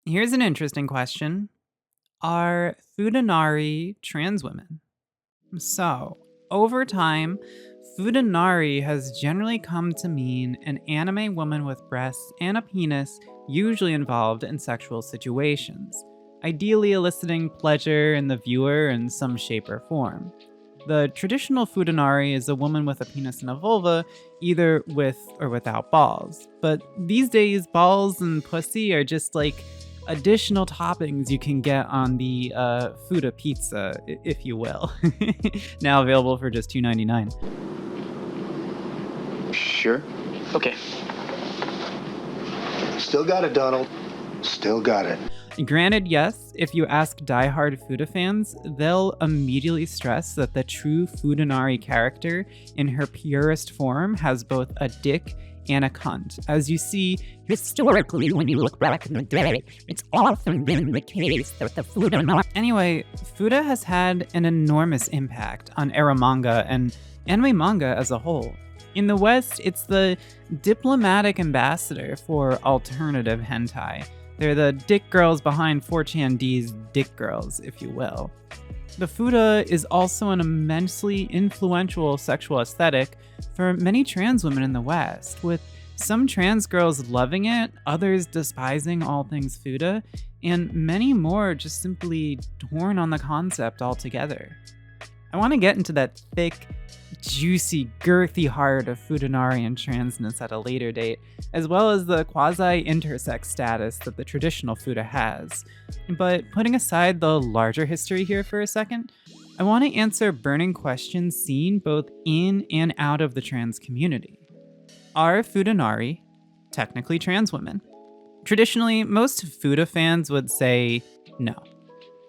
Here's an interesting question. Are Futanari trans women? So, over time, Futanari has generally come to mean an anime woman with breasts and a penis, usually involved in sexual situations, ideally eliciting pleasure in the viewer in some shape or form. The traditional Futanari is a woman with a penis and a vulva, either with or without balls. But these days, balls and pussy are just like additional toppings you can get on the Futa pizza, if you will. Now available for just $2.99. Sure. Okay. Still got it, Donald. Still got it. Granted, yes, if you ask diehard Futa fans, they'll immediately stress that the true Futanari character, in her purest form, has both a dick and a cunt. As you see, historically, when you look back in the day, it's often been the case that the Futanari... Anyway, Futa has had an enormous impact on Eromanga and anime manga as a whole. In the West, it's the diplomatic ambassador for alternative hentai. They're the dick girls behind 4chanD's dick girls, if you will. The Futa is also an immensely influential sexual aesthetic for many trans women in the West, with some trans girls loving it, others despising all things Futa, and many more just simply torn on the concept altogether. I want to get into that thick, juicy, girthy heart of Futanari and transness at a later date, as well as the quasi-intersex status that the traditional Futa has. But putting aside the larger history here for a second, I want to answer burning questions seen both in and out of the trans community. Are Futanari technically trans women? Traditionally, most Futa fans would say no.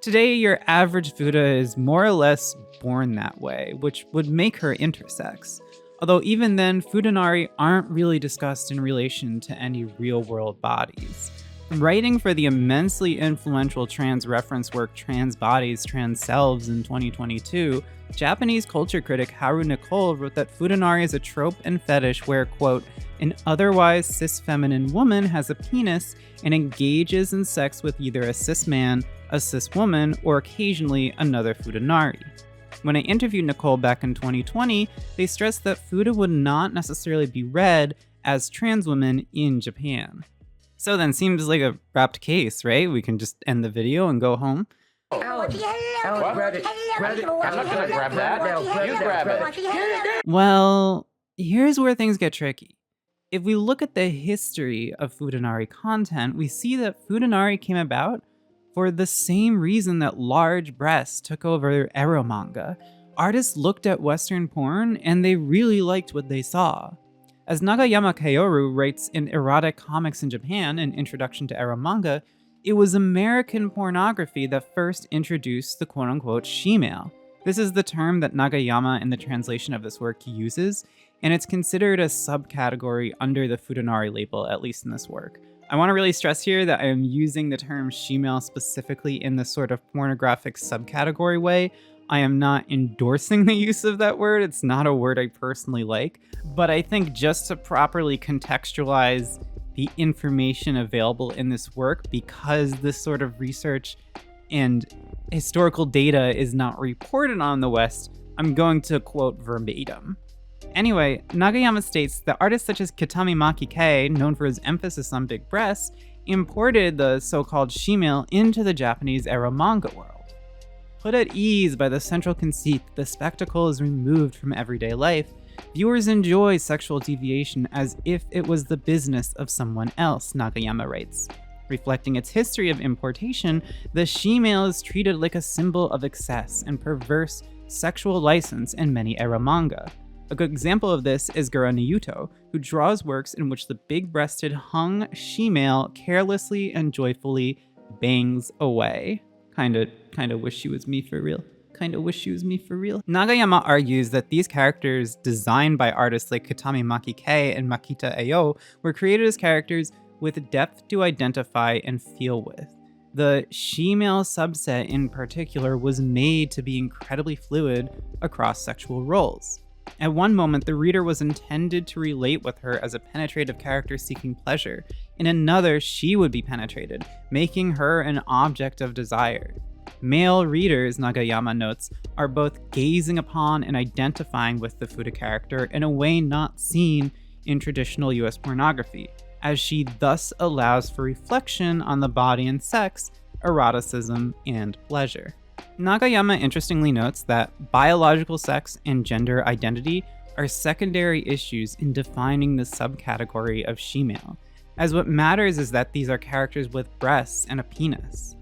Today, your average Futa is more or less born that way, which would make her intersex. Although even then, Futanari aren't really discussed in relation to any real-world bodies. Writing for the immensely influential trans reference work Trans Bodies, Trans Selves in 2022, Japanese culture critic Haru Nicole wrote that Futanari is a trope and fetish where, quote, an otherwise cis-feminine woman has a penis and engages in sex with either a cis man, a cis woman, or occasionally another Futanari. When I interviewed Nicole back in 2020, they stressed that Futa would not necessarily be read as trans women in Japan. So then, seems like a wrapped case, right? We can just end the video and go home. Alan, grab it. Grab it. I'm not gonna grab that. You grab it. Well, here's where things get tricky. If we look at the history of Futanari content, we see that Futanari came about for the same reason that large breasts took over Eromanga. Artists looked at Western porn and they really liked what they saw. As Nagayama Kaoru writes in Erotic Comics in Japan, an introduction to Eromanga, it was American pornography that first introduced the quote-unquote she-male. This is the term that Nagayama in the translation of this work uses, and it's considered a subcategory under the Futanari label, at least in this work. I want to really stress here that I am using the term she-male specifically in this sort of pornographic subcategory way. I am not endorsing the use of that word. It's not a word I personally like, but I think just to properly contextualize the information available in this work, because this sort of research and historical data is not reported on in the West, I'm going to quote verbatim. Anyway, Nagayama states that artists such as Kitamimaki Kei, known for his emphasis on big breasts, imported the so-called she-male into the Japanese Eromanga world. Put at ease by the central conceit that the spectacle is removed from everyday life, viewers enjoy sexual deviation as if it was the business of someone else, Nagayama writes. Reflecting its history of importation, the she-male is treated like a symbol of excess and perverse sexual license in many Eromanga. A good example of this is Gura Niyuto, who draws works in which the big-breasted hung she-male carelessly and joyfully bangs away. Kinda wish she was me for real. Nagayama argues that these characters, designed by artists like Kitamimaki Kei and Makita Ayo, were created as characters with depth to identify and feel with. The she-male subset in particular was made to be incredibly fluid across sexual roles. At one moment, the reader was intended to relate with her as a penetrative character seeking pleasure, In another, she would be penetrated, making her an object of desire. Male readers, Nagayama notes, are both gazing upon and identifying with the Futa character in a way not seen in traditional US pornography, as she thus allows for reflection on the body and sex, eroticism, and pleasure. Nagayama interestingly notes that biological sex and gender identity are secondary issues in defining the subcategory of she-male, as what matters is that these are characters with breasts and a penis.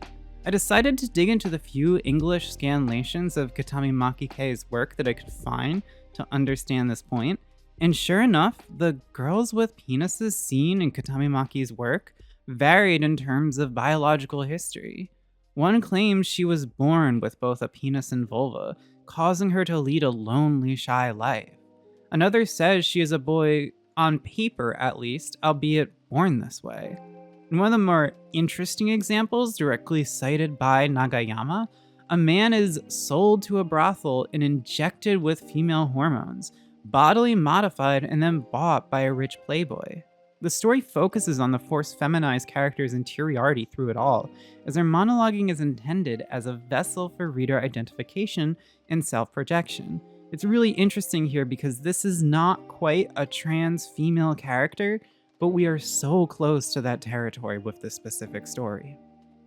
I decided to dig into the few English scanlations of Kitamimaki Kei's work that I could find to understand this point, and sure enough, the girls with penises seen in Kitamimaki's work varied in terms of biological history. One claims she was born with both a penis and vulva, causing her to lead a lonely, shy life. Another says she is a boy, on paper at least, albeit born this way. In one of the more interesting examples directly cited by Nagayama, a man is sold to a brothel and injected with female hormones, bodily modified and then bought by a rich playboy. The story focuses on the forced feminized character's interiority through it all, as their monologuing is intended as a vessel for reader identification and self-projection. It's really interesting here because this is not quite a trans female character, but we are so close to that territory with this specific story.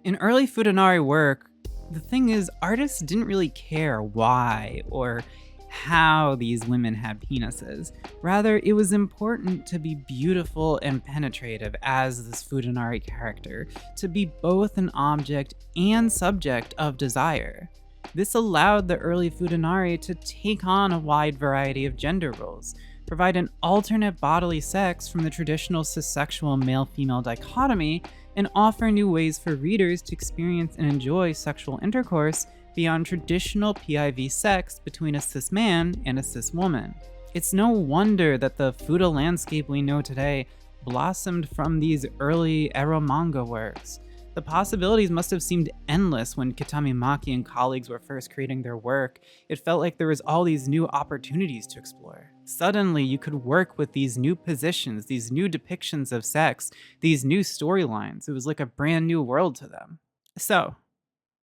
In early Futanari work, the thing is, artists didn't really care why or how these women had penises. Rather, it was important to be beautiful and penetrative as this Futanari character, to be both an object and subject of desire. This allowed the early Futanari to take on a wide variety of gender roles, provide an alternate bodily sex from the traditional cissexual male-female dichotomy, and offer new ways for readers to experience and enjoy sexual intercourse beyond traditional PIV sex between a cis man and a cis woman. It's no wonder that the Futa landscape we know today blossomed from these early Eromanga works. The possibilities must have seemed endless when Kitamimaki and colleagues were first creating their work. It felt like there was all these new opportunities to explore. Suddenly, you could work with these new positions, these new depictions of sex, these new storylines. It was like a brand new world to them. So,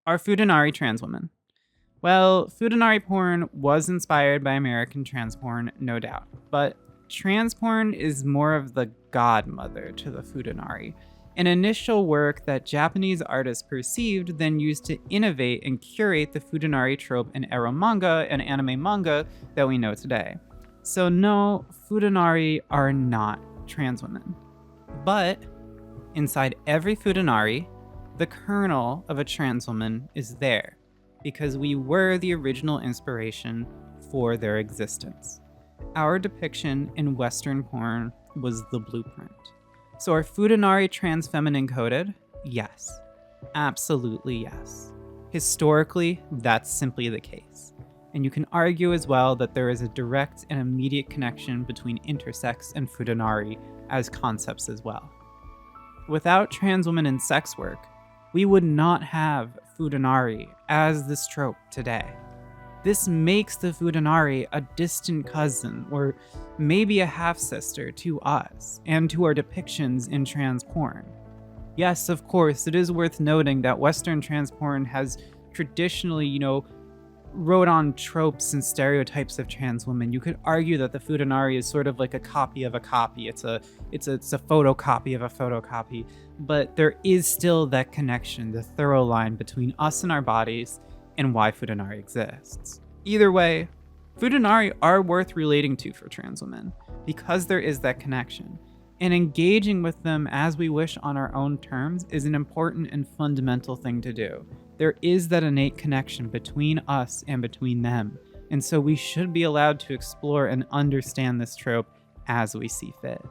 are Futanari trans women? Well, Futanari porn was inspired by American trans porn, no doubt, but trans porn is more of the godmother to the Futanari, an initial work that Japanese artists perceived, then used to innovate and curate the Futanari trope in Eromanga and anime manga that we know today. So no, Futanari are not trans women. But inside every Futanari, the kernel of a trans woman is there, because we were the original inspiration for their existence. Our depiction in Western porn was the blueprint. So are Futanari trans feminine coded? Yes. Absolutely yes. Historically, that's simply the case. And you can argue as well that there is a direct and immediate connection between intersex and Futanari as concepts as well. Without trans women in sex work, we would not have Futanari as this trope today. This makes the Futanari a distant cousin, or maybe a half-sister to us, and to our depictions in trans porn. Yes, of course, it is worth noting that Western trans porn has traditionally, wrote on tropes and stereotypes of trans women. You could argue that the Futanari is sort of like a copy of a copy. It's a photocopy of a photocopy, but there is still that connection, the thorough line between us and our bodies and why Futanari exists. Either way, Futanari are worth relating to for trans women because there is that connection, and engaging with them as we wish on our own terms is an important and fundamental thing to do. There is that innate connection between us and between them, and so we should be allowed to explore and understand this trope as we see fit.